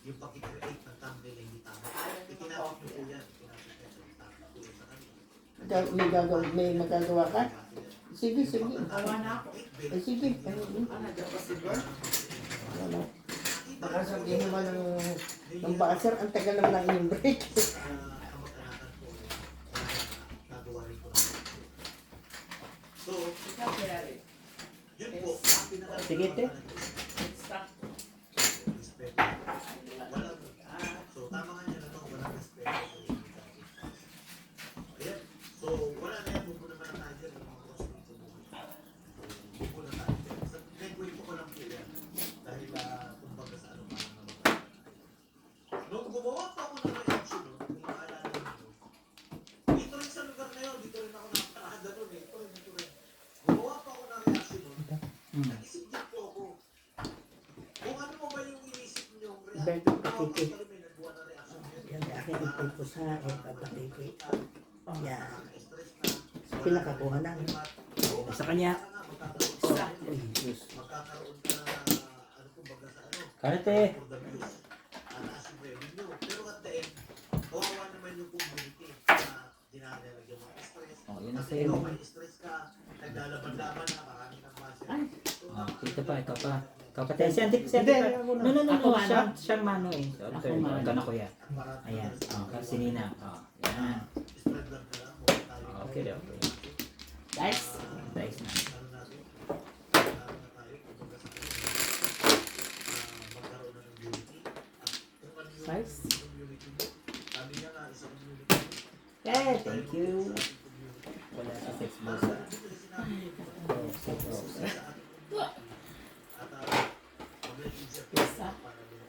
Yung pag-create ng thumbnail na hindi tama. Itinapit nyo po yan. Itinapit nyo sa tama po sa kanila. May magagawa ka? Sige. Awa na ako. Sige. Nandiyan pa si Bert. Wala. Baka sabihin naman ng baser, ang tagal naman ng inyong break. Kamag-anakan po nagawa rin po namin. So, yun po, ang pinaka- Sige, te. Respeto. Walang, so tama nga yan, walang respeto. Ayan, so wala na yan, buko naman na tayo dyan, mga boss, buko na tayo dyan. Sa segue ko lang po yan. Nag-isip din po ako. Kung ano mo ba yung inisip niyo, Dahil reaction, kapatid. may nagawa na reaction niyo. Yan ang aking ipulpo sa aking kapatid. Yan. Stress na. Pinakakuha na. Sa kanya. Uy, Diyos. Magkakaroon ka na, ano po baga sa ano, Karate. for the views. Taas yung revenue. Pero at the end, kawawa naman yung community na dinadalagyan mo ng stress. Oh, yun na Kasi sa'yo. ikaw may stress ka, naglalaban-laban na, marami ng masya. Ay. Oh, ito pa, ito pa. Kapatid, si Auntie, si Hindi, Auntie pa. ako na. No, Ako mano? siyang mano eh. So, Ako ito, mano. ito na kuya. Ayan, si Nina. Yan. Spread lang ka lang, huwag tayo. Okay, okay. Guys, Nice na. Ano natin, ano na tayo, kumbaga sa akin, magkaroon na ng unity. At kung ano yung Size? community mo, sabi niya nga, isang community mo, Eh, thank you. sa ating community. Wala sa sex boss. Dito kasi sinabi ko, Sex boss. sa ating community. At mag-relationship Isa. para din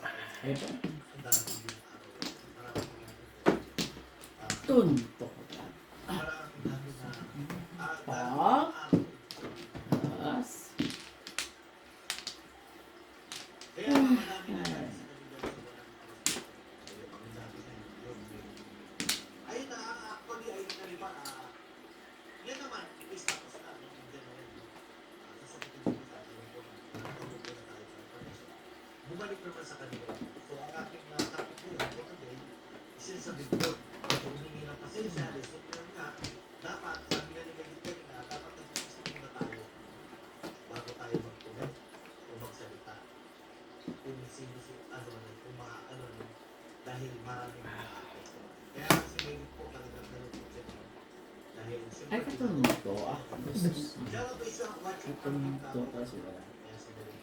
ito. ang dami din araw. Tunto. Maraming dami na Pa. Tapos, kaya marami na tayo sa ayun na, actually, ayun na rin ba, yan naman, is tapos na, no? Nandiyan na yan, no? Sasagutin ko sa atin po, natulog na tayo sa connection. Bumalik naman sa kanila. So, ang aking topic ngayon, for today, is yun sa big board. So, humingi ng pasensya, lesson yun nga, dapat, sabi nga ni Megit kanina, dapat nag-isip muna tayo bago tayo mag-comment o magsalita. Kung sino si ano kung mga ano dahil maraming mga apekto. Kaya si Megit po talagang nalungkot siya dahil ay katunto. Diyan ang isa ang watching Katunto kasi wala. kaya si Megit.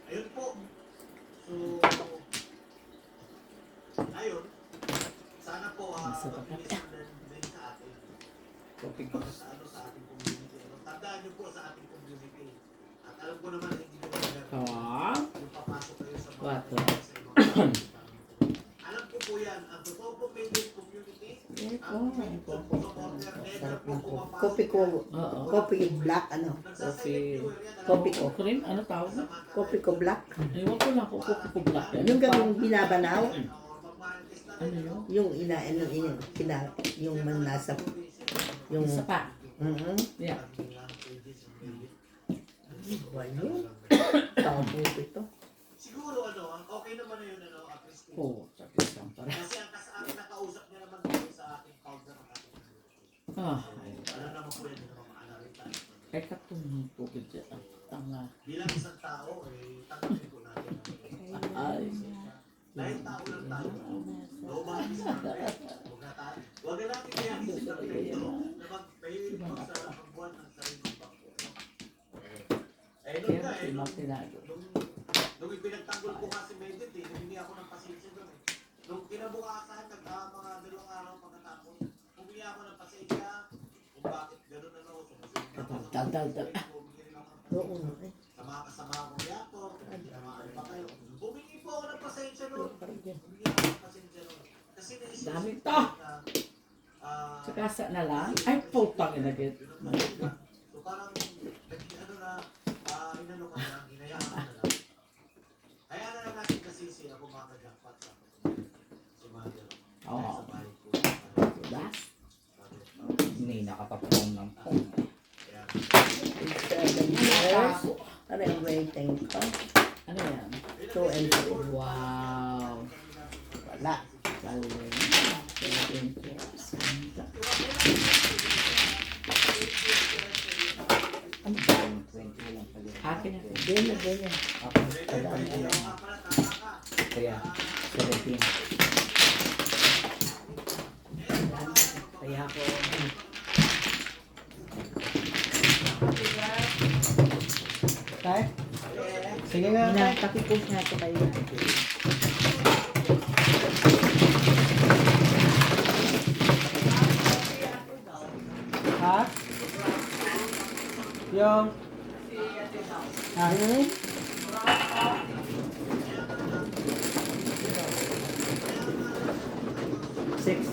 Ayun po. So, ayun. Sana po mag-listen din sa atin. Sa ano sa ating community. Ano, tandaan niyo po sa ating community. At alam ko naman hindi nyo Ah, kung papasok kayo sa mga Wato. sa ibang alam ko po yan, ang totoo po Medic community, ang supporter never po pumapasok Kopi ko, oo. kopi black, ano? Kopi ko. Cream, ano tawag? Kopi ko black. Ewan ko lang kung kuko black yan. Yung ganun binabanaw, Ano yun? yung yung man nasa, yung, Isa pa. Yeah. Walo. Tabo ito. siguro ano, okay naman na yun ano, Christine. Oo, sakit lang pare. Kasi ang nakausap niya naman po sa ating founder ng ating community. Ah, Ano naman po yan yung mga analita. ay katunto ko dyan. Tanga. Bilang isang tao, tanggapin po natin. Ay. Dahil tao lang tayo. Nobody is perfect. Huwag na natin kaya isip na pinito na mag-pay sa pagbuwan ng sariling bangko. Eh, nung Kaya ka eh, hindi tinado. nung ipinagtanggol ko nga si Medit eh, humingi ako ng pasensya doon eh. Nung kinabukasan, mga 2 araw pagkatapos, humingi ako ng pasensya kung bakit gano'n ano, sumusunod na ako sa Dal. humingi rin ako ng Oo, pasensya sa mga kasama kong reactor, sa mga ano pa kayo. Humingi po ako ng pasensya doon. Humingi ako ng pasensya doon. Kasi naisip Dami ko to. na, Sa kasa na lang. Ay, putang inagit. so parang, ano na, inano ka na, hinayaan ka na lang. Kaya na lang natin kasi ako makajakpat sa si Mother. Oo. Sa bahay ko. Diba? Hindi, nakapapong ng pong. Kaya, 7 years. Ano yung rating ko? Ano yan? 2 and 3. Wow. Wala. Galing. Ano ba yung 20 lang pala? Akin na. Ganyan, ganyan. Okay, pwede nga pala, tama ka. kaya 17. Kaya ako, Tay? Sige nga, Nina, tay. pakipush nga ito kayo. Ha? Yung... Ha? Six.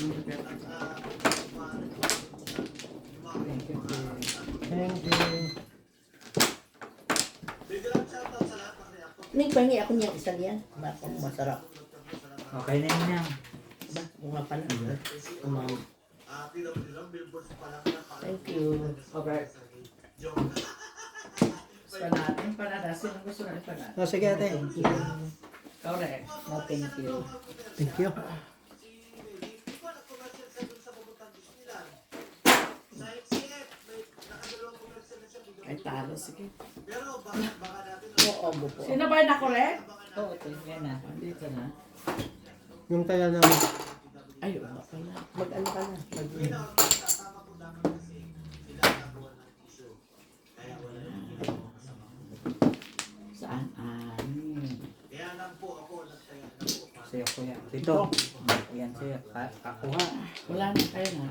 Thank you. Thank you. Biglang shoutout sa lahat ng reactor. Nagpahingi ako niyang isa niyan. Bakong masarap. Okay na yun yan. Ba, mga pala. PWD billboards pa lang na parang Thank you. Okay. joke. Panatin, panatin. Sino gusto na panatin? Oh, sige ate. Correct. No, thank you. Thank you. Di ba nag-commercial siya dun sa papuntang Disneyland? Sa XCF, may nakadalawang commercial na siya. Ay, talo. Sige. Pero baka natin Oo, po. Sino ba yung na-correct? Oo, ito. Yan na. Dito na. Yung taya namin. Ay, wala pala. Mag-ano ka na. tama po naman kasi sila nakakuha ng issue. Kaya wala yung ginagawa masama. Saan? Kaya lang po ako, nagtaya na po. Sa'yo, kuya. Dito. Yan sa'yo. Kakuha. Wala na kayo na.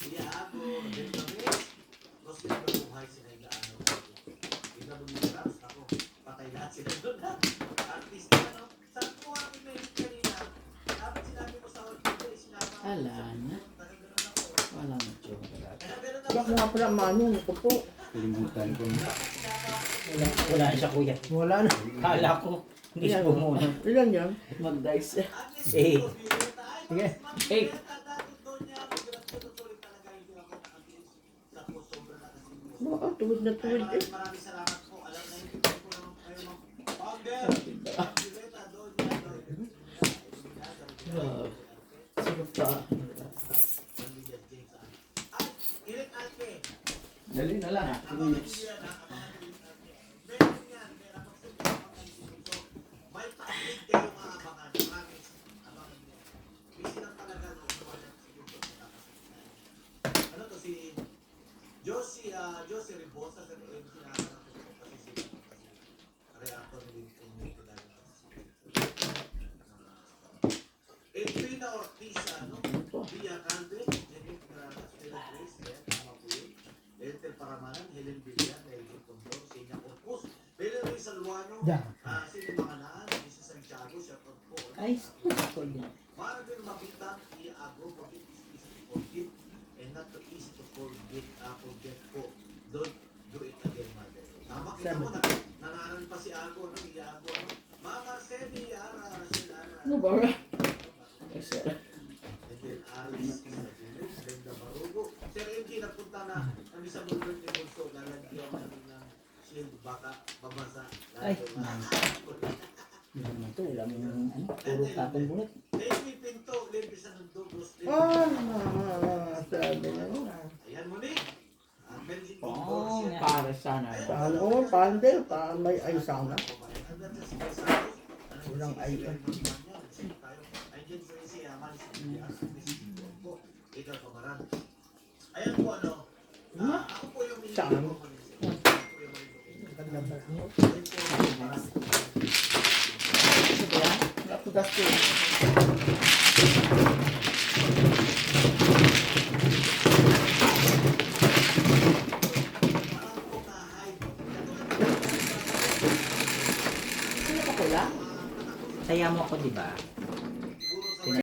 Iya ako, din kami. Tapos pinabuhay sila yung gaano. Pinabuhay ako. Patay lahat sila doon ha. At least, ano, saan po kami may kanina? Dapat sinabi ko sa hotel, sinabi ko. Wala na. Wala na, Joe. Kaya meron na Hindi ako nga pala manong ko po. Wala siya, kuya. Wala na. Kala ko. Hindi siya bumuna. Ilan yan? Mag-dice. Eh. Sige. Eh, Baka tuwid na tuwid eh. Maraming salamat po. Alam na hindi po kayo mag-founder. sino pa? Ilik Alpe. Dali na lang. Meron yan. May pa-update kayo mga abangan. Promise. Abangan niyo. Busy lang talaga. Ano to si Josie Ribosa sa MC na kasi si reactor din dito dahil. Elvina Ortiz, ano? Villa Calve, Jenny Granas, Stella Grace, tama po yun. Eltel Paramanan, Helen Villan, Elvin Condor, Sina Corpus, Valerie Salwano, Yeah. Sini Manganaan, Mrs. Santiago, shoutout po. Ay, kuya. Marvin Mabitan, Iago, forget is easy to forgive, and not too easy to forget po. Don't do it again, mother. Tama, kita mo, nanganan pa si Iago, no? Iago, no? Mama Marceli, Ara, Ara. Ano ba? Ay, sir. And then Alice, Brenda Barugo. Sir MG, nagpunta na kami sa Bulwer ni Bulso. Lalagyan namin ng shield, baka babasa. Ay, ito, wala mo yung puro tatong bulat. Amy Pinto, Levi Sanando, Bruce Lee. Sabi na yun. Ayan mo ni. Melvin Oh, Condor, yeah. Para sana. Paano ko, pander, pa may ay sana. Walang ay. Ayan po ano. Ako po yung Saan? Ganda ba? Ito ba yan? Napudas ko. Sino ka pula? Saya mo ako, di ba?